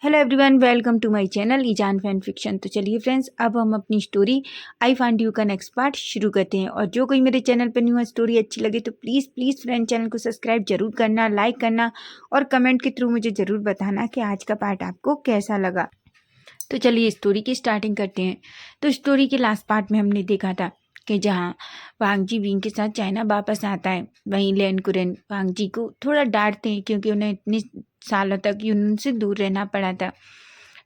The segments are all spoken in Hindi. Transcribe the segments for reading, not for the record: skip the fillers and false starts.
Hello everyone, welcome to my channel ईजान फैन फिक्शन। तो चलिए फ्रेंड्स, अब हम अपनी स्टोरी आई फाइंड यू का नेक्स्ट पार्ट शुरू करते हैं। और जो कोई मेरे चैनल पर न्यू है, स्टोरी अच्छी लगे तो प्लीज़ प्लीज़ फ्रेंड चैनल को सब्सक्राइब जरूर करना, लाइक करना और कमेंट के थ्रू मुझे ज़रूर बताना कि आज का पार्ट आपको कैसा लगा। तो चलिए स्टोरी की स्टार्टिंग करते हैं। तो स्टोरी के लास्ट पार्ट में हमने देखा था कि जहाँ वांग जी विंग के साथ चाइना वापस आता है, वहीं लेन कुरेन वांग जी को थोड़ा डांटते हैं क्योंकि उन्हें इतने सालों तक यूनन से दूर रहना पड़ा था।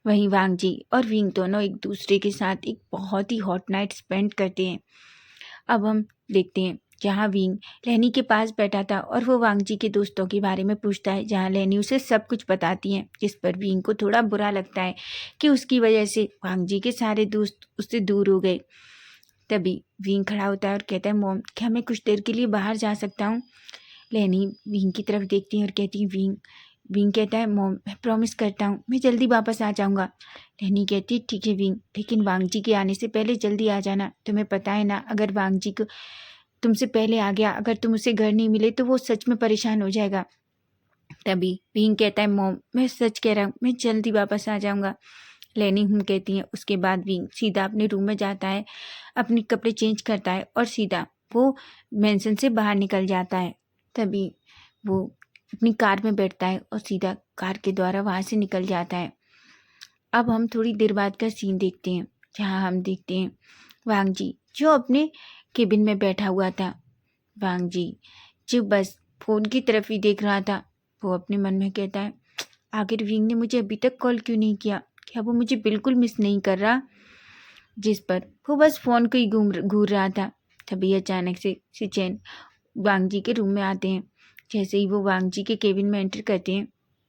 वहीं वांग जी और विंग दोनों एक दूसरे के साथ एक बहुत ही हॉट नाइट स्पेंड करते हैं। अब हम देखते हैं जहाँ विंग लेनी के पास बैठा था और वो वांग जी के दोस्तों के बारे में पूछता है, जहाँ लेनी उसे सब कुछ बताती है, जिस पर विंग को थोड़ा बुरा लगता है कि उसकी वजह से वांग जी के सारे दोस्त उससे दूर हो गए। तभी विंग खड़ा होता है और कहता है, मॉम क्या मैं कुछ देर के लिए बाहर जा सकता हूँ? लेनी विंग की तरफ देखती है और कहती है, विंग विंग कहता है, मॉम मैं प्रॉमिस करता हूँ मैं जल्दी वापस आ जाऊँगा। लेनी कहती है, ठीक है विंग, लेकिन वांग जी के आने से पहले जल्दी आ जाना। तुम्हें पता है ना, अगर वांग जी को तुमसे पहले आ गया, अगर तुम उसे घर नहीं मिले तो वो सच में परेशान हो जाएगा। तभी विंग कहता है, मॉम मैं सच कह रहा हूँ मैं जल्दी वापस आ जाऊँगा। लेनी कहती है। उसके बाद विंग सीधा अपने रूम में जाता है, अपने कपड़े चेंज करता है और सीधा वो मेंशन से बाहर निकल जाता है। तभी वो अपनी कार में बैठता है और सीधा कार के द्वारा वहाँ से निकल जाता है। अब हम थोड़ी देर बाद का सीन देखते हैं, जहाँ हम देखते हैं वांग जी जो अपने केबिन में बैठा हुआ था। वांग जी जो बस फ़ोन की तरफ ही देख रहा था। वो अपने मन में कहता है, आखिर विंग ने मुझे अभी तक कॉल क्यों नहीं किया? क्या वो मुझे बिल्कुल मिस नहीं कर रहा? जिस पर वो बस फ़ोन को ही घूर रहा था। तभी अचानक से सिचेन वांग जी के रूम में आते हैं। जैसे ही वो वांग जी के केबिन में एंटर करते हैं,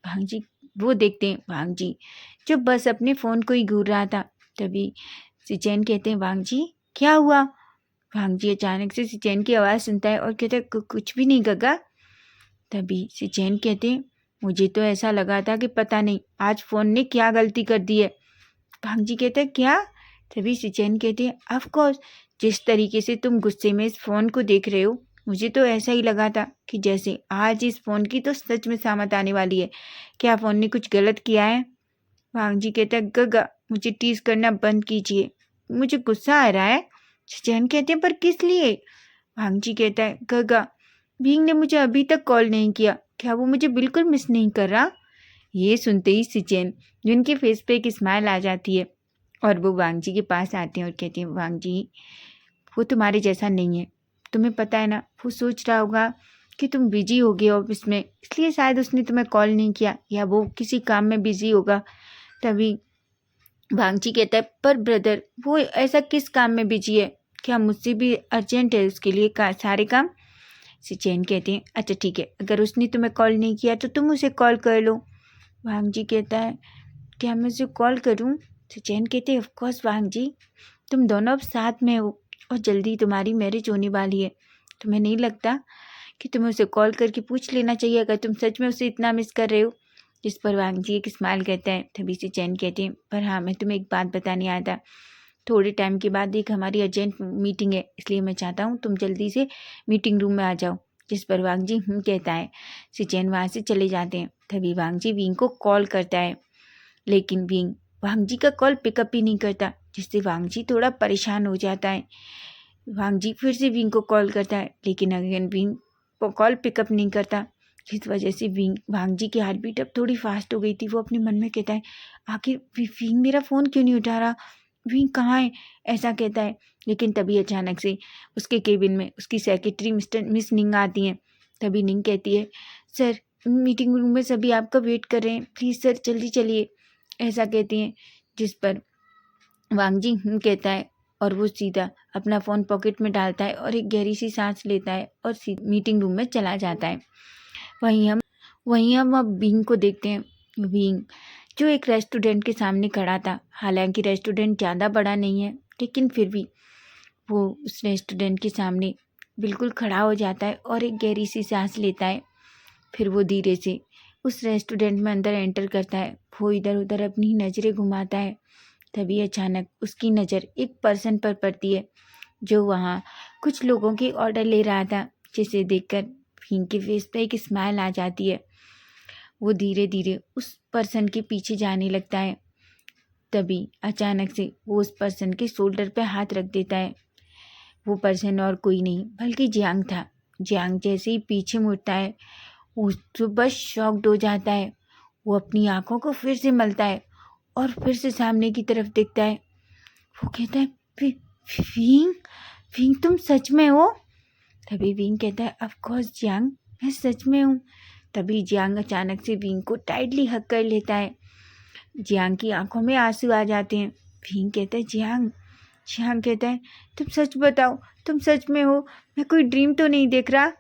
वांग जी वो देखते हैं वांग जी जो बस अपने फ़ोन को ही घूर रहा था। तभी सिचेन कहते हैं, वांग जी क्या हुआ? वांग जी अचानक से सिचेन की आवाज़ सुनता है और कहता है, कुछ भी नहीं गगा। तभी सिचेन कहते हैं, मुझे तो ऐसा लगा था कि पता नहीं आज फ़ोन ने क्या गलती कर दी है। वांग जी कहते हैं, क्या? तभी सिचेन कहते हैं, ऑफ कोर्स, जिस तरीके से तुम गुस्से में इस फ़ोन को देख रहे हो, मुझे तो ऐसा ही लगा था कि जैसे आज इस फ़ोन की तो सच में सामत आने वाली है। क्या फ़ोन ने कुछ गलत किया है? वांग जी कहता है, गगा मुझे टीज करना बंद कीजिए, मुझे गुस्सा आ रहा है। सिचेन कहते हैं, पर किस लिए? वांग जी कहता है, गगा विंग ने मुझे अभी तक कॉल नहीं किया, क्या वो मुझे बिल्कुल मिस नहीं कर रहा? ये सुनते ही सिचेन जिनके फेस पे एक स्माइल आ जाती है और वो वांग जी के पास आते हैं और कहते हैं, वांग जी वो तुम्हारे जैसा नहीं है, तुम्हें पता है ना, वो सोच रहा होगा कि तुम बिजी हो गए ऑफिस में, इसलिए शायद उसने तुम्हें कॉल नहीं किया, या वो किसी काम में बिजी होगा। तभी वांग जी कहता है, पर ब्रदर वो ऐसा किस काम में बिजी है? क्या मुझसे भी अर्जेंट है उसके लिए सारे काम? सिचेन कहते हैं, अच्छा ठीक है, अगर उसने तुम्हें कॉल नहीं किया तो तुम उसे कॉल कर लो। वांग जी कहता है, क्या मैं उसे कॉल करूं? सिचेन कहते हैं, ऑफ कोर्स वांग जी, तुम दोनों अब साथ में हो और जल्दी तुम्हारी मैरिज होने वाली है। तुम्हें नहीं लगता कि तुम्हें उसे कॉल करके पूछ लेना चाहिए अगर तुम सच में उसे इतना मिस कर रहे हो? जिस पर वांग जी एक स्माइल कहता है। तभी सिचेन कहते हैं, पर हाँ मैं तुम्हें एक बात बताने आया था, थोड़े टाइम के बाद एक हमारी अर्जेंट मीटिंग है, इसलिए मैं चाहता हूँ तुम जल्दी से मीटिंग रूम में आ जाओ। जिस पर वांग जी कहता है। सिचेन वहाँ से चले जाते हैं। तभी वांग जी विंग को कॉल करता है, लेकिन विंग वांग जी का कॉल पिकअप ही नहीं करता, जिससे वांग जी थोड़ा परेशान हो जाता है। वांग जी फिर से विंग को कॉल करता है, लेकिन अगेन विंग कॉल पिकअप नहीं करता, जिस वजह से वांग जी की हार्ट बीट अब थोड़ी फास्ट हो गई थी। वो अपने मन में कहता है, आखिर विंग मेरा फ़ोन क्यों नहीं उठा रहा? विंग कहाँ है? ऐसा कहता है। लेकिन तभी अचानक से उसके केबिन में उसकी सेक्रेटरी मिस निंग आती हैं। तभी निंग कहती है, सर मीटिंग रूम में सभी आपका वेट कर रहे हैं, प्लीज़ सर जल्दी चलिए, ऐसा कहती हैं। जिस पर वांग जी कहता है और वो सीधा अपना फ़ोन पॉकेट में डालता है और एक गहरी सी सांस लेता है और मीटिंग रूम में चला जाता है। वहीं हम अब विंग को देखते हैं। विंग जो एक रेस्टोरेंट के सामने खड़ा था, हालांकि रेस्टोरेंट ज़्यादा बड़ा नहीं है, लेकिन फिर भी वो उस रेस्टोरेंट के सामने बिल्कुल खड़ा हो जाता है और एक गहरी सी सांस लेता है। फिर वो धीरे से उस रेस्टोरेंट में अंदर एंटर करता है। वो इधर उधर अपनी नज़रें घुमाता है। तभी अचानक उसकी नज़र एक पर्सन पर पड़ती है जो वहाँ कुछ लोगों के ऑर्डर ले रहा था, जिसे देखकर विंग के फेस पे एक स्माइल आ जाती है। वो धीरे धीरे उस पर्सन के पीछे जाने लगता है। तभी अचानक से वो उस पर्सन के शोल्डर पे हाथ रख देता है। वो पर्सन और कोई नहीं बल्कि जियांग था। जियांग जैसे ही पीछे मुड़ता है वो तो बस शॉक्ड हो जाता है। वो अपनी आंखों को फिर से मलता है और फिर से सामने की तरफ देखता है। वो कहता है, विंग, विंग तुम सच में हो? तभी विंग कहता है, ऑफ कोर्स जियांग, मैं सच में हूँ। तभी जियांग अचानक से विंग को टाइटली हग कर लेता है। जियांग की आंखों में आंसू आ जाते हैं। विंग कहता है, जियांग। जियांग कहता है, तुम सच बताओ, तुम सच में हो? मैं कोई ड्रीम तो नहीं देख रहा?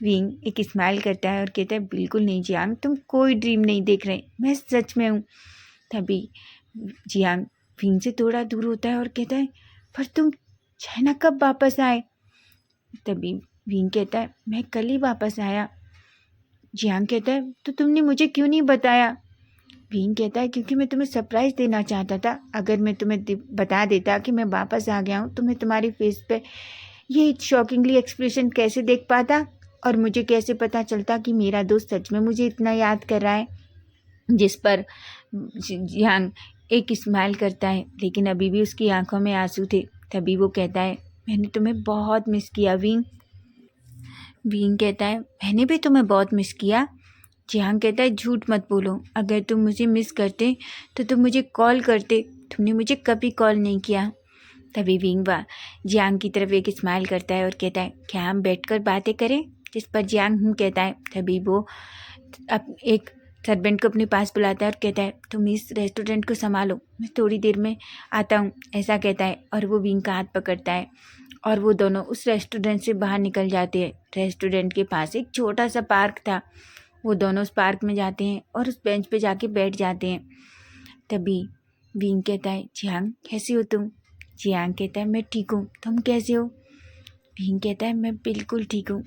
विंग एक स्माइल करता है और कहता है, बिल्कुल नहीं जियांग, तुम कोई ड्रीम नहीं देख रहे, मैं सच में हूँ। तभी जियांग विंग से थोड़ा दूर होता है और कहता है, पर तुम चाइना कब वापस आए? तभी विंग कहता है, मैं कल ही वापस आया। जियांग कहता है, तो तुमने मुझे क्यों नहीं बताया? विंग कहता है, क्योंकि मैं तुम्हें सरप्राइज़ देना चाहता था। अगर मैं तुम्हें बता देता कि मैं वापस आ गया हूँ तो मैं तुम्हारी फेस पे ये शॉकिंगली एक्सप्रेशन कैसे देख पाता, और मुझे कैसे पता चलता कि मेरा दोस्त सच में मुझे इतना याद कर रहा है। जिस पर जियांग एक स्माइल करता है, लेकिन अभी भी उसकी आंखों में आंसू थे। तभी वो कहता है, मैंने तुम्हें बहुत मिस किया विंग। विंग कहता है, मैंने भी तुम्हें बहुत मिस किया। जियांग कहता है, झूठ मत बोलो, अगर तुम मुझे मिस करते तो तुम मुझे कॉल करते, तुमने मुझे कभी कॉल नहीं किया। तभी विंग जियांग की तरफ एक स्माइल करता है और कहता है, क्या हम बैठकर बातें करें? जिस पर जियांग कहता है। तभी वो एक सर्वेंट को अपने पास बुलाता है और कहता है, तुम इस रेस्टोरेंट को संभालो, मैं थोड़ी देर में आता हूँ, ऐसा कहता है। और वो विंग का हाथ पकड़ता है और वो दोनों उस रेस्टोरेंट से बाहर निकल जाते हैं। रेस्टोरेंट के पास एक छोटा सा पार्क था। वो दोनों उस पार्क में जाते हैं और उस बेंच पे जाके बैठ जाते हैं। तभी विंग कहता है, जियांग कैसी हो तुम? जियांग कहता है, मैं ठीक हूँ, तुम कैसे हो? विंग कहता है, मैं बिल्कुल ठीक हूँ।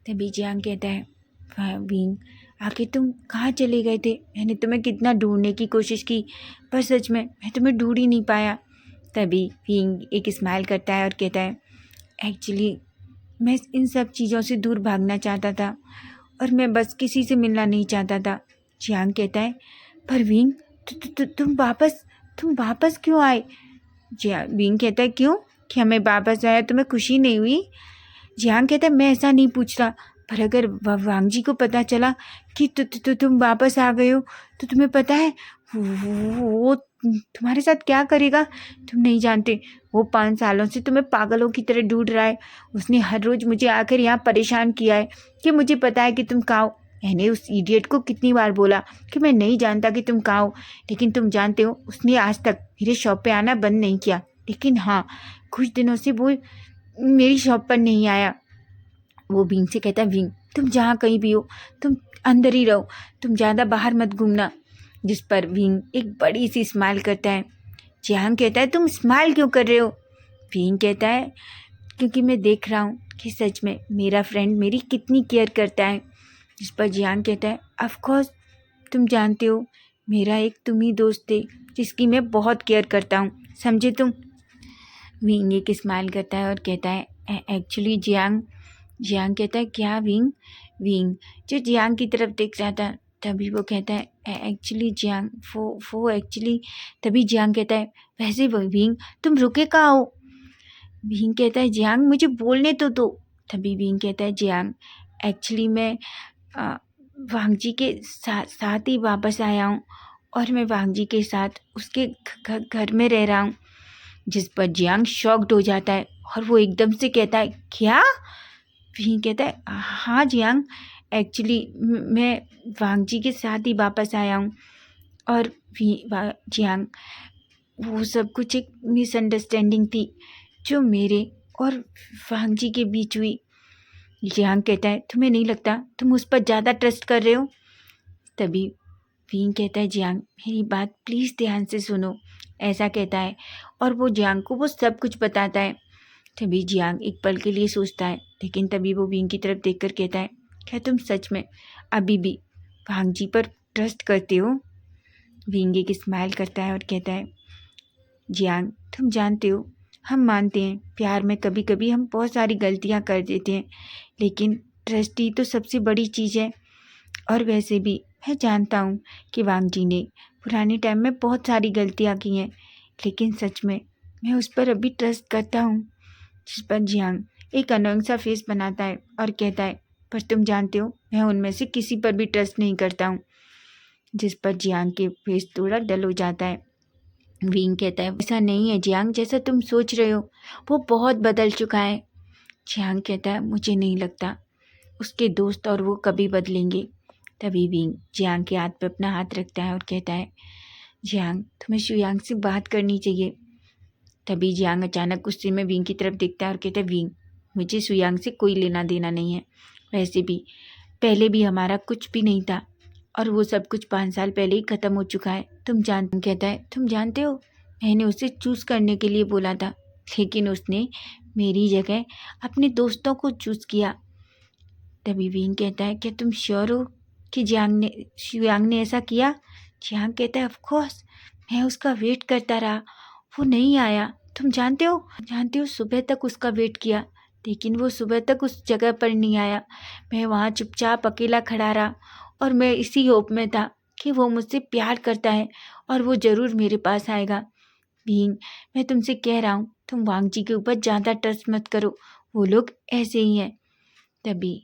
तभी जियांग कहता है, विंग आखिर तुम कहाँ चले गए थे? मैंने तुम्हें कितना ढूंढने की कोशिश की, पर सच में मैं तुम्हें ढूंढ ही नहीं पाया। तभी विंग एक स्माइल करता है और कहता है, एक्चुअली मैं इन सब चीज़ों से दूर भागना चाहता था और मैं बस किसी से मिलना नहीं चाहता था। जियांग कहता है, पर विंग तुम वापस क्यों आए? विंग कहता है, क्यों? क्या मैं वापस आया तुम्हें खुशी नहीं हुई? जियांग कहता है, मैं ऐसा नहीं पूछ रहा, पर अगर वांग जी को पता चला कि तुम वापस आ गए हो तो तुम्हें पता है वो तुम्हारे साथ क्या करेगा? तुम नहीं जानते, वो 5 सालों से तुम्हें पागलों की तरह ढूंढ रहा है। उसने हर रोज़ मुझे आकर यहाँ परेशान किया है कि मुझे पता है कि तुम कहाँ हो। मैंने उस इडियट को कितनी बार बोला कि मैं नहीं जानता कि तुम कहाँ हो, लेकिन तुम जानते हो उसने आज तक मेरे शॉप पे आना बंद नहीं किया। लेकिन हाँ, कुछ दिनों से वो मेरी शॉप पर नहीं आया। वो विंग से कहता है, विंग तुम जहाँ कहीं भी हो तुम अंदर ही रहो, तुम ज़्यादा बाहर मत घूमना। जिस पर विंग एक बड़ी सी स्माइल करता है। जियांग कहता है, तुम स्माइल क्यों कर रहे हो? विंग कहता है, क्योंकि मैं देख रहा हूँ कि सच में मेरा फ्रेंड मेरी कितनी केयर करता है। जिस पर जियांग कहता है, ऑफ कोर्स तुम जानते हो मेरा एक तुम ही दोस्त थे जिसकी मैं बहुत केयर करता हूँ, समझे तुम? विंग एक स्माइल करता है और कहता है, एक्चुअली जियांग कहता है, क्या विंग? विंग जो जियांग की तरफ देख रहा था। तभी वो कहता है, एक्चुअली जियांग वो एक्चुअली। तभी जियांग कहता है, वैसे विंग तुम रुके कहाँ हो? विंग कहता है, जियांग मुझे बोलने तो दो। तभी विंग कहता है, जियांग एक्चुअली मैं वांग जी के साथ ही वापस आया हूँ और मैं वांग जी के साथ उसके घर में रह रहा हूँ। जिस पर जियांग शॉक्ड हो जाता है और वो एकदम से कहता है, क्या? विंग कहता है, हाँ जियांग, एक्चुअली मैं वांग जी के साथ ही वापस आया हूँ। और जियांग वो सब कुछ एक मिसअंडरस्टैंडिंग थी जो मेरे और वांग जी के बीच हुई। जियांग कहता है, तुम्हें नहीं लगता तुम उस पर ज़्यादा ट्रस्ट कर रहे हो? तभी विंग कहता है, जियांग मेरी बात प्लीज़ ध्यान से सुनो, ऐसा कहता है। और वो जियांग को वो सब कुछ बताता है। तभी जियांग एक पल के लिए सोचता है, लेकिन तभी वो विंग की तरफ देखकर कहता है, क्या तुम सच में अभी भी वांग जी पर ट्रस्ट करते हो? विंग एक स्माइल करता है और कहता है, जियांग तुम जानते हो हम मानते हैं प्यार में कभी कभी हम बहुत सारी गलतियां कर देते हैं, लेकिन ट्रस्ट ही तो सबसे बड़ी चीज़ है। और वैसे भी मैं जानता हूँ कि वांग जी ने पुराने टाइम में बहुत सारी गलतियाँ की हैं, लेकिन सच में मैं उस पर अभी ट्रस्ट करता हूँ। जिस पर जियांग एक अनोइंग सा फेस बनाता है और कहता है, पर तुम जानते हो मैं उनमें से किसी पर भी ट्रस्ट नहीं करता हूँ। जिस पर जियांग के फेस थोड़ा डल हो जाता है। विंग कहता है, ऐसा नहीं है जियांग, जैसा तुम सोच रहे हो वो बहुत बदल चुका है। जियांग कहता है, मुझे नहीं लगता उसके दोस्त और वो कभी बदलेंगे। तभी विंग जियांग के हाथ पे अपना हाथ रखता है और कहता है, जियांग तुम्हें शुयांग से बात करनी चाहिए। तभी जियांग अचानक गुस्से में विंग की तरफ देखता है और कहता है, विंग मुझे शुयांग से कोई लेना देना नहीं है। वैसे भी पहले भी हमारा कुछ भी नहीं था और वो सब कुछ 5 साल पहले ही ख़त्म हो चुका है। कहता है, तुम जानते हो मैंने उसे चूज़ करने के लिए बोला था, लेकिन उसने मेरी जगह अपने दोस्तों को चूज़ किया। तभी विंग कहता है, क्या तुम श्योर हो कि शुयांग ने ऐसा किया? जियांग कहता है, ऑफ कोर्स, मैं उसका वेट करता रहा, वो नहीं आया। तुम जानते हो सुबह तक उसका वेट किया, लेकिन वो सुबह तक उस जगह पर नहीं आया। मैं वहाँ चुपचाप अकेला खड़ा रहा और मैं इसी होप में था कि वो मुझसे प्यार करता है और वो ज़रूर मेरे पास आएगा। बीइंग, मैं तुमसे कह रहा हूँ तुम वांग जी के ऊपर ज़्यादा ट्रस्ट मत करो, वो लोग ऐसे ही हैं। तभी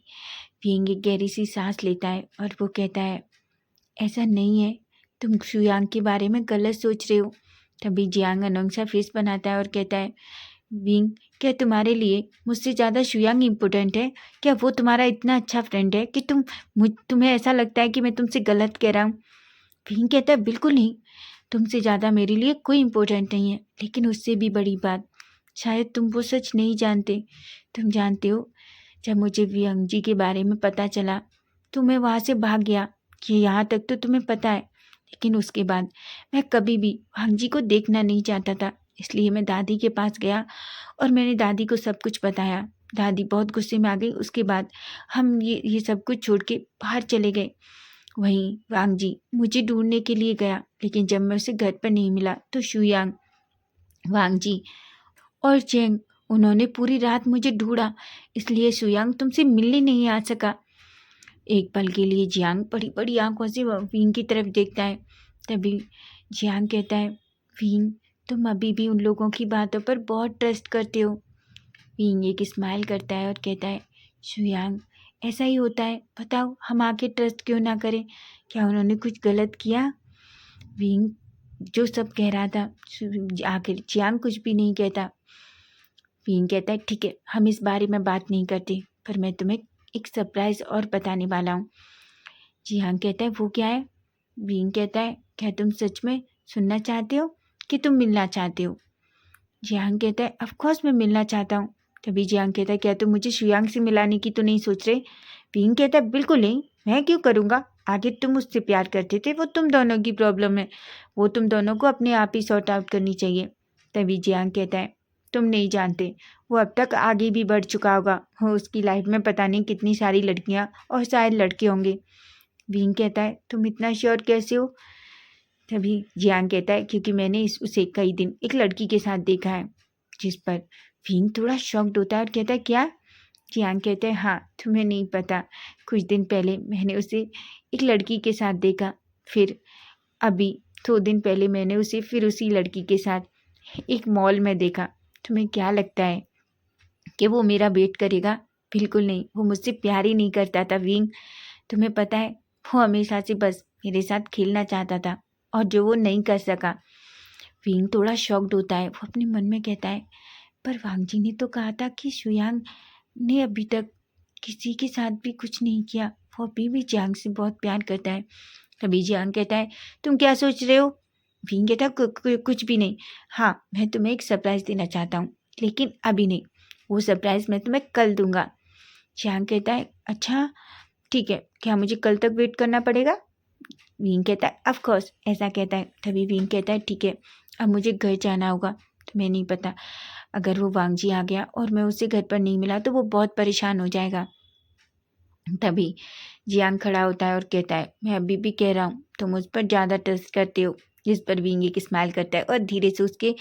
बीइंग एक गहरी सी सांस लेता है और वो कहता है, ऐसा नहीं है, तुम शुयांग के बारे में गलत सोच रहे हो। तभी जियांग अनोंग सा फेस बनाता है और कहता है, विंग क्या तुम्हारे लिए मुझसे ज़्यादा शुयांग इम्पोर्टेंट है? क्या वो तुम्हारा इतना अच्छा फ्रेंड है कि तुम्हें ऐसा लगता है कि मैं तुमसे गलत कह रहा हूँ? विंग कहता है, बिल्कुल नहीं, तुमसे ज़्यादा मेरे लिए कोई इम्पोर्टेंट नहीं है। लेकिन उससे भी बड़ी बात, शायद तुम वो सच नहीं जानते। तुम जानते हो, जब मुझे वियांग जी के बारे में पता चला तो मैं वहाँ से भाग गया। ये यहाँ तक तो तुम्हें पता है। लेकिन उसके बाद मैं कभी भी वांग जी को देखना नहीं चाहता था, इसलिए मैं दादी के पास गया और मैंने दादी को सब कुछ बताया। दादी बहुत गुस्से में आ गई। उसके बाद हम ये सब कुछ छोड़ के बाहर चले गए। वहीं वांग जी मुझे ढूंढने के लिए गया, लेकिन जब मैं उसे घर पर नहीं मिला तो शुयांग, वांग जी और चेंग, उन्होंने पूरी रात मुझे ढूंढा, इसलिए शुयांग तुमसे मिलने नहीं आ सका। एक पल के लिए जियांग बड़ी बड़ी आंखों से विंग की तरफ देखता है। तभी जियांग कहता है, विंग तुम अभी भी उन लोगों की बातों पर बहुत ट्रस्ट करते हो। विंग एक स्माइल करता है और कहता है, शुयांग ऐसा ही होता है, बताओ हम आके ट्रस्ट क्यों ना करें? क्या उन्होंने कुछ गलत किया? विंग जो सब कह रहा था, आखिर जियांग कुछ भी नहीं कहता। विंग कहता है, ठीक है हम इस बारे में बात नहीं करते, पर मैं तुम्हें एक सरप्राइज और बताने वाला हूँ। जियांग कहता है, वो क्या है? विंग कहता है, क्या तुम सच में सुनना चाहते हो कि तुम मिलना चाहते हो? जियांग कहता है, ऑफ कोर्स मैं मिलना चाहता हूँ। तभी जियांग कहता है, क्या तुम मुझे शुयांग से मिलाने की तो नहीं सोच रहे? विंग कहता है, बिल्कुल नहीं, मैं क्यों करूँगा? आगे तुम मुझसे प्यार करते थे, वो तुम दोनों की प्रॉब्लम है, वो तुम दोनों को अपने आप ही सॉर्ट आउट करनी चाहिए। तभी जियांग कहता है, तुम नहीं जानते, वो अब तक आगे भी बढ़ चुका होगा, वो उसकी लाइफ में पता नहीं कितनी सारी लड़कियाँ और शायद लड़के होंगे। विंग कहता है, तुम इतना श्योर कैसे हो? तभी जियांग कहता है, क्योंकि मैंने उसे कई दिन एक लड़की के साथ देखा है। जिस पर विंग थोड़ा शॉक्ड होता है और कहता है, क्या? जियांग कहता है, हाँ तुम्हें नहीं पता, कुछ दिन पहले मैंने उसे एक लड़की के साथ देखा, फिर अभी 2 दिन पहले मैंने उसे फिर उसी लड़की के साथ एक मॉल में देखा। तुम्हें क्या लगता है कि वो मेरा वेट करेगा? बिल्कुल नहीं, वो मुझसे प्यार ही नहीं करता था विंग। तुम्हें पता है, वो हमेशा से बस मेरे साथ खेलना चाहता था और जो वो नहीं कर सका। विंग थोड़ा शॉक्ड होता है। वो अपने मन में कहता है, पर वांग जी ने तो कहा था कि शुयांग ने अभी तक किसी के साथ भी कुछ नहीं किया, वो अभी भी जियांग से बहुत प्यार करता है। तभी जियांग कहता है, तुम क्या सोच रहे हो? विंग कहता है, कुछ भी नहीं। हाँ मैं तुम्हें एक सरप्राइज़ देना चाहता हूँ, लेकिन अभी नहीं, वो सरप्राइज़ मैं तुम्हें कल दूंगा। जियांग कहता है, अच्छा ठीक है, क्या मुझे कल तक वेट करना पड़ेगा? विंग कहता है, ऑफ कोर्स, ऐसा कहता है। तभी विंग कहता है, ठीक है अब मुझे घर जाना होगा। तुम्हें नहीं पता, अगर वो वांग जी आ गया और मैं उसे घर पर नहीं मिला तो वो बहुत परेशान हो जाएगा। तभी जियांग खड़ा होता है और कहता है, मैं अभी भी कह रहा हूँ तुम मुझ पर ज़्यादा ट्रस्ट करते हो। जिस पर विंग एक स्माइल करता है और धीरे से उसके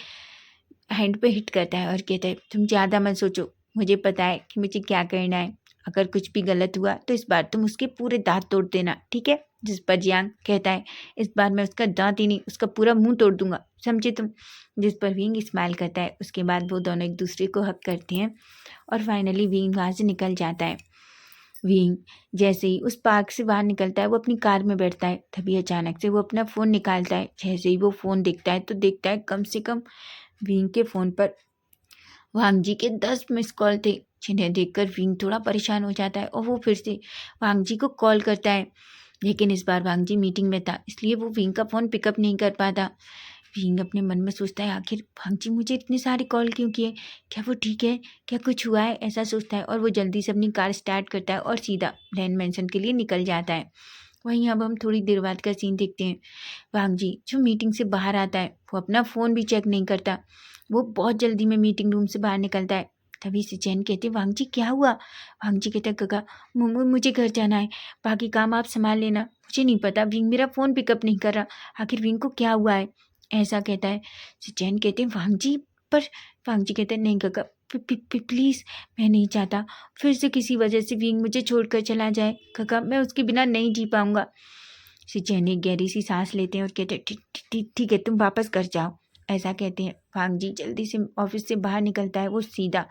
हैंड पे हिट करता है और कहता है, तुम ज़्यादा मत सोचो, मुझे पता है कि मुझे क्या करना है। अगर कुछ भी गलत हुआ तो इस बार तुम उसके पूरे दांत तोड़ देना, ठीक है? जिस पर जियांग कहता है इस बार मैं उसका दांत ही नहीं उसका पूरा मुंह तोड़ दूंगा, समझे तुम। जिस पर विंग स्माइल करता है। उसके बाद वो दोनों एक दूसरे को हक करते हैं और फाइनली विंग वहाँ से निकल जाता है। विंग जैसे ही उस पार्क से बाहर निकलता है वो अपनी कार में बैठता है। तभी अचानक से वो अपना फ़ोन निकालता है। जैसे ही वो फ़ोन देखता है तो देखता है कम से कम विंग के फ़ोन पर वांग जी के 10 मिस कॉल थे, जिन्हें देखकर विंग थोड़ा परेशान हो जाता है और वो फिर से वांग जी को कॉल करता है। लेकिन इस बार वांग जी मीटिंग में था, इसलिए वो विंग का फ़ोन पिकअप नहीं कर पाता। विंग अपने मन में सोचता है आखिर वांग जी मुझे इतने सारे कॉल क्यों किए, क्या वो ठीक है, क्या कुछ हुआ है, ऐसा सोचता है और वो जल्दी से अपनी कार स्टार्ट करता है और सीधा लैंड मैंशन के लिए निकल जाता है। वहीं अब हम थोड़ी देर बाद का सीन देखते हैं। वांग जी जो मीटिंग से बाहर आता है वो अपना फ़ोन भी चेक नहीं करता। वो बहुत जल्दी में मीटिंग रूम से बाहर निकलता है। तभी से चैन कहते वांग जी क्या हुआ। वांग जी कहता गगा मुझे घर जाना है, बाकी काम आप संभाल लेना, मुझे नहीं पता विंग मेरा फ़ोन पिकअप नहीं कर रहा, आखिर विंग को क्या हुआ है, ऐसा कहता है। चैन कहते हैं वांग जी पर वांग जी कहते हैं नहीं गगा प्लीज़, मैं नहीं चाहता फिर से किसी वजह से विंग मुझे छोड़कर चला जाए, गगा मैं उसके बिना नहीं जी पाऊंगा। चैन एक गहरी सी सांस लेते हैं और कहते हैं ठीक है तुम वापस घर जाओ, ऐसा कहते हैं। वांग जी जल्दी से ऑफिस से बाहर निकलता है। वो सीधा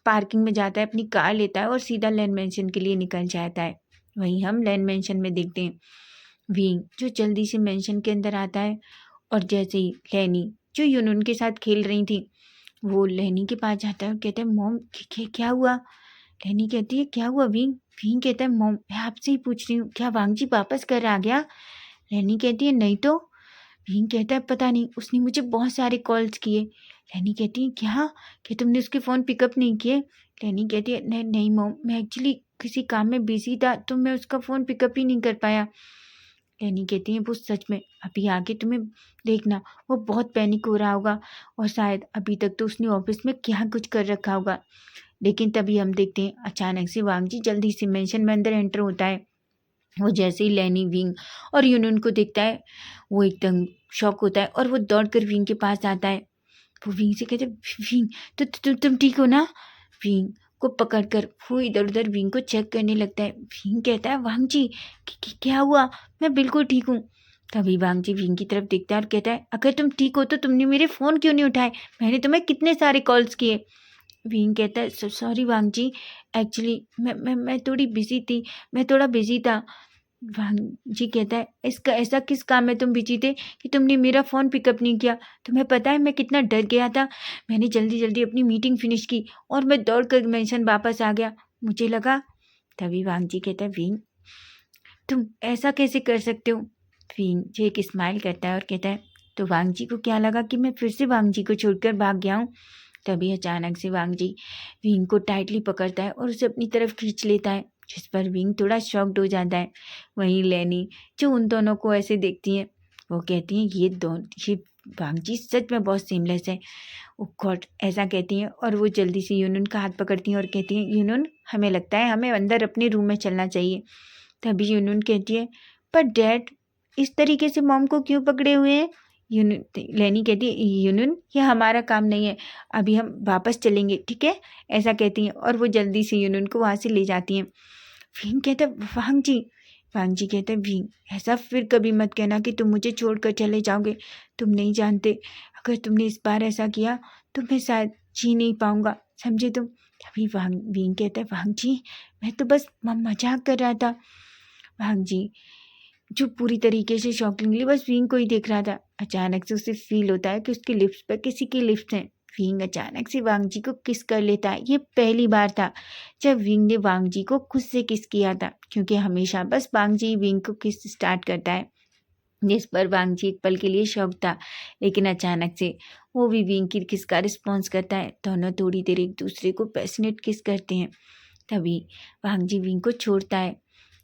पार्किंग में जाता है, अपनी कार लेता है और सीधा लैंड मैंशन के लिए निकल जाता है। वहीं हम लैंड मैंशन में देखते हैं विंग जो जल्दी से मैंशन के अंदर आता है और जैसे ही लैनी जो यूनुन के साथ खेल रही थी वो लैनी के पास जाता है और कहता है मॉम क्या हुआ। लैनी कहती है क्या हुआ विंग। विंग कहता है मॉम मैं आपसे ही पूछ रही हूँ क्या वांग जी वापस घर आ गया। लैनी कहती है नहीं तो। विंग कहता है पता नहीं उसने मुझे बहुत सारे कॉल्स किए। लैनी कहती है क्या तुमने उसके फ़ोन पिकअप नहीं किए। लैनी कहती है नहीं नहीं मॉम मैं एक्चुअली किसी काम में बिजी था तो मैं उसका फ़ोन पिकअप ही नहीं कर पाया। लैनी कहती है वो सच में अभी आके तुम्हें देखना वो बहुत पैनिक हो रहा होगा और शायद अभी तक तो उसने ऑफिस में क्या कुछ कर रखा होगा। लेकिन तभी हम देखते हैं अचानक से वांग जी जल्दी से मेंशन में अंदर एंटर होता है। वो जैसे ही लैनी विंग और यूनून को देखता है वो एकदम शॉक होता है और वो दौड़ कर विंग के पास आता है। वो विंग से कहते विंग तुम ठीक हो ना। विंग को पकड़कर वो इधर उधर विंग को चेक करने लगता है। विंग कहता है वांग जी क्या हुआ, मैं बिल्कुल ठीक हूँ। तभी वांग जी विंग की तरफ देखता है और कहता है अगर तुम ठीक हो तो तुमने मेरे फ़ोन क्यों नहीं उठाए, मैंने तुम्हें कितने सारे कॉल्स किए। विंग कहता है सॉरी वांग जी, एक्चुअली मैं थोड़ी बिजी थी, मैं थोड़ा बिजी था। वांग जी कहता है इसका ऐसा किस काम में तुम बिजी थे कि तुमने मेरा फ़ोन पिकअप नहीं किया, तुम्हें पता है मैं कितना डर गया था। मैंने जल्दी जल्दी अपनी मीटिंग फिनिश की और मैं दौड़ कर मेंशन वापस आ गया, मुझे लगा। तभी वांग जी कहता है विंग तुम ऐसा कैसे कर सकते हो। विंग जी एक स्माइल करता है और कहता है तो वांग जी को क्या लगा कि मैं फिर से वांग जी को छोड़कर भाग गया हूँ। तभी अचानक से वांग जी विंग को टाइटली पकड़ता है और उसे अपनी तरफ खींच लेता है, जिस पर विंग थोड़ा शॉक्ड हो जाता है। वहीं लैनी जो उन दोनों को ऐसे देखती है वो कहती हैं ये वांग जी सच में बहुत सीमलेस है। ओ गॉड, ऐसा कहती हैं और वो जल्दी से यूनुन का हाथ पकड़ती हैं और कहती हैं यूनुन हमें लगता है हमें अंदर अपने रूम में चलना चाहिए। तभी यूनुन कहती है पर डैड इस तरीके से मॉम को क्यों पकड़े हुए हैं। लैनी कहती है यूनुन ये हमारा काम नहीं है, अभी हम वापस चलेंगे ठीक है, ऐसा कहती हैं और वो जल्दी से यूनुन को वहाँ से ले जाती हैं। विंग कहता है वांग जी कहते हैं विंग ऐसा फिर कभी मत कहना कि तुम मुझे छोड़कर चले जाओगे, तुम नहीं जानते अगर तुमने इस बार ऐसा किया तो मैं शायद जी नहीं पाऊंगा, समझे तुम। अभी विंग कहता है वांग जी मैं तो बस मजाक कर रहा था। वांग जी जो पूरी तरीके से शॉकिंगली बस विंग को ही देख रहा था। अचानक से उसे फील होता है कि उसके लिप्स पर किसी की लिप्स हैं। विंग अचानक से वांग जी को किस कर लेता है। ये पहली बार था जब विंग ने वांग जी को खुद से किस किया था, क्योंकि हमेशा बस वांग जी विंग को किस स्टार्ट करता है। जिस पर वांग जी एक पल के लिए शॉक था, लेकिन अचानक से वो भी विंग की किस का रिस्पॉन्स करता है। दोनों थोड़ी देर एक दूसरे को पैशनेट किस करते हैं। तभी वांग जी विंग को छोड़ता है।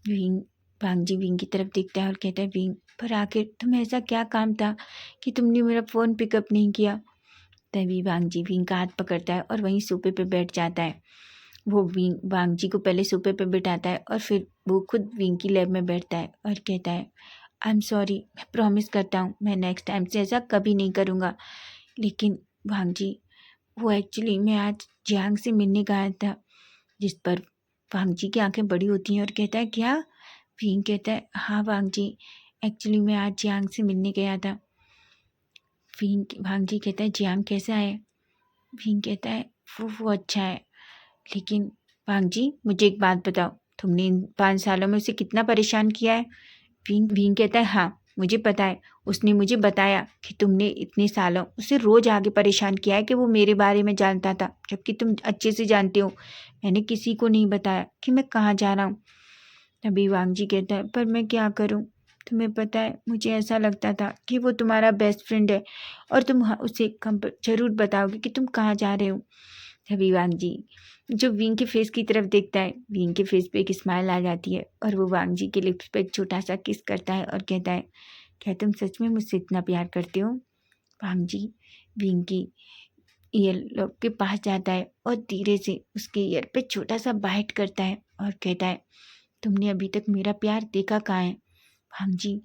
विंग वांग जी विंग की तरफ देखता है और कहता है विंग पर आखिर तुम्हें ऐसा क्या काम था कि तुमने मेरा फ़ोन पिकअप नहीं किया। तभी वांग जी विंग का हाथ पकड़ता है और वहीं सोफे पे बैठ जाता है। वो वांग जी को पहले सोफे पे बिठाता है और फिर वो खुद विंग की लैब में बैठता है और कहता है आई एम सॉरी, मैं प्रॉमिस करता हूँ मैं नेक्स्ट टाइम से ऐसा कभी नहीं करूँगा। लेकिन वांग जी वो एक्चुअली मैं आज जियांग से मिलने गया था। जिस पर वांग जी की आंखें बड़ी होती हैं और कहता है क्या। भीम कहता है हाँ वांग जी, एक्चुअली मैं आज जियांग से मिलने गया था। वांग जी कहता है जियांग कैसा है? भीम कहता है वो अच्छा है, लेकिन वांग जी मुझे एक बात बताओ, तुमने इन 5 सालों में उसे कितना परेशान किया है? भीम कहता है हाँ मुझे पता है, उसने मुझे बताया कि तुमने इतने सालों उसे रोज आगे परेशान किया है कि वो मेरे बारे में जानता था, जबकि तुम अच्छे से जानते हो मैंने किसी को नहीं बताया कि मैं कहाँ जा रहा हूँ। तभी वांग जी कहता है पर मैं क्या करूँ, तुम्हें पता है मुझे ऐसा लगता था कि वो तुम्हारा बेस्ट फ्रेंड है और तुम उसे जरूर बताओगे कि तुम कहाँ जा रहे हो। तभी वांग जी जो विंग के फेस की तरफ देखता है, विंग के फेस पे एक स्माइल आ जाती है और वो वांग जी के लिप्स पे एक छोटा सा किस करता है और कहता है क्या तुम सच में मुझसे इतना प्यार करते हो? वांग जी विंग की ईयर लोग के पास जाता है और धीरे से उसके ईयर पे छोटा सा बाइट करता है और कहता है तुमने अभी तक मेरा प्यार देखा कहाँ है? वांग जी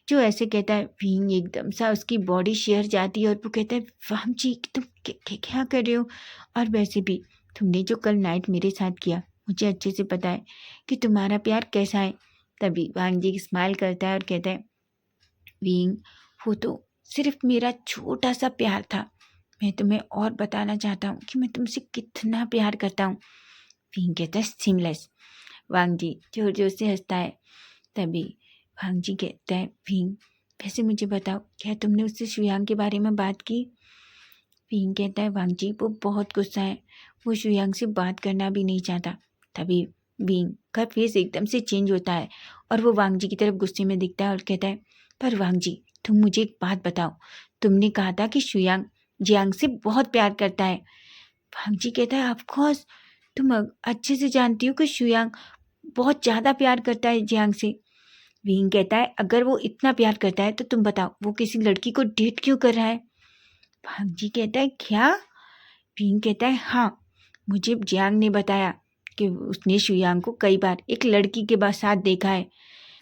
जो ऐसे कहता है विंग एकदम सा उसकी बॉडी शेयर जाती है और वो कहता है वांग जी तुम क्या कर रहे हो? और वैसे भी तुमने जो कल नाइट मेरे साथ किया मुझे अच्छे से पता है कि तुम्हारा प्यार कैसा है। तभी वांग जी स्माइल करता है और कहता है विंग वो तो सिर्फ मेरा छोटा सा प्यार था, मैं तुम्हें और बताना चाहता हूँ कि मैं तुमसे कितना प्यार करता हूँ। विंग कहता है सिमलेस। वांग जी जोर जोर से हंसता है। तभी वांग जी कहता है विंग वैसे मुझे बताओ क्या तुमने उससे शुयांग के बारे में बात की? विंग कहता है वांग जी वो बहुत गुस्सा है, वो शुयांग से बात करना भी नहीं चाहता। तभी विंग का फेस एकदम से चेंज होता है और वो वांग जी की तरफ गुस्से में दिखता है और कहता है पर वांग जी तुम मुझे एक बात बताओ, तुमने कहा था कि शुयांग जियांग से बहुत प्यार करता है। वांग जी कहता है ऑफ कोर्स, तुम अच्छे से जानती हो कि शुयांग बहुत ज़्यादा प्यार करता है जियांग से। विंग कहता है अगर वो इतना प्यार करता है तो तुम बताओ वो किसी लड़की को डेट क्यों कर रहा है? भांजी कहता है क्या? विंग कहता है हाँ, मुझे जियांग ने बताया कि उसने शुयांग को कई बार एक लड़की के साथ देखा है।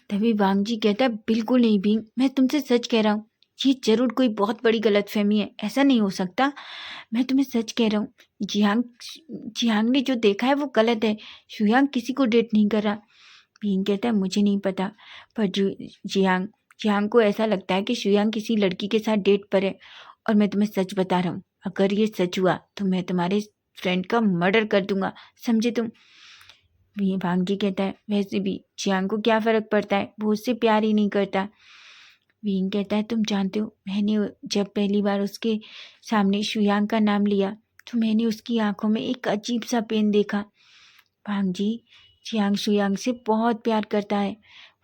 तभी वांग जी कहता है बिल्कुल नहीं विंग, मैं तुमसे सच कह रहा हूँ, ये जरूर कोई बहुत बड़ी गलतफहमी है, ऐसा नहीं हो सकता, मैं तुम्हें सच कह रहा हूँ। जियांग जियांग ने जो देखा है वो गलत है, शुयांग किसी को डेट नहीं कर रहा। विंग कहता है मुझे नहीं पता, पर जो जियांग जियांग को ऐसा लगता है कि शुयांग किसी लड़की के साथ डेट पर है। और मैं तुम्हें सच बता रहा हूँ, अगर ये सच हुआ तो मैं तुम्हारे फ्रेंड का मर्डर कर दूंगा, समझे तुम? वांग जी कहता है वैसे भी जियांग को क्या फर्क पड़ता है, वो उससे प्यार ही नहीं करता। विंग कहता है तुम जानते हो मैंने जब पहली बार उसके सामने शुयांग का नाम लिया तो मैंने उसकी आंखों में एक अजीब सा पेन देखा। वांग जी जियांग शुयांग से बहुत प्यार करता है,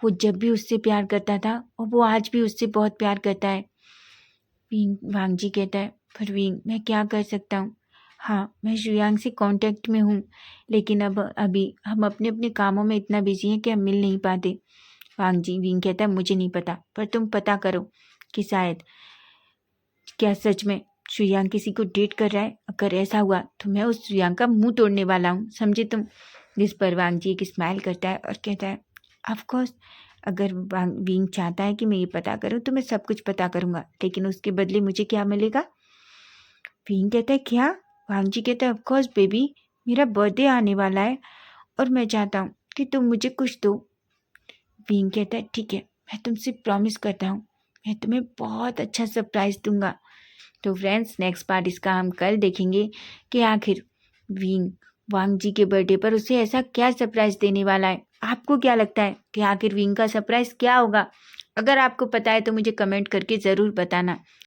वो जब भी उससे प्यार करता था और वो आज भी उससे बहुत प्यार करता है। वांग जी कहता है पर विंग मैं क्या कर सकता हूँ, हाँ मैं शुयांग से कांटेक्ट में हूँ, लेकिन अब अभी हम अपने अपने कामों में इतना बिजी हैं कि हम मिल नहीं पाते। वांग जी विंग कहता है मुझे नहीं पता, पर तुम पता करो कि शायद क्या सच में शुयांग किसी को डेट कर रहा है, अगर ऐसा हुआ तो मैं उस शुयांग का मुंह तोड़ने वाला हूँ, समझे तुम? जिस पर वांग जी एक स्माइल करता है और कहता है ऑफ कोर्स, अगर विंग चाहता है कि मैं ये पता करूँ तो मैं सब कुछ पता करूँगा, लेकिन उसके बदले मुझे क्या मिलेगा? विंग कहता है क्या? वांग जी कहता है ऑफ कोर्स बेबी, मेरा बर्थडे आने वाला है और मैं चाहता हूँ कि तुम मुझे कुछ दो। विंग कहता है ठीक है, मैं तुमसे प्रॉमिस करता हूँ मैं तुम्हें बहुत अच्छा सरप्राइज दूंगा। तो फ्रेंड्स नेक्स्ट पार्ट इसका हम कल देखेंगे कि आखिर विंग वांग जी के बर्थडे पर उसे ऐसा क्या सरप्राइज देने वाला है। आपको क्या लगता है कि आखिर विंग का सरप्राइज क्या होगा? अगर आपको पता है तो मुझे कमेंट करके ज़रूर बताना।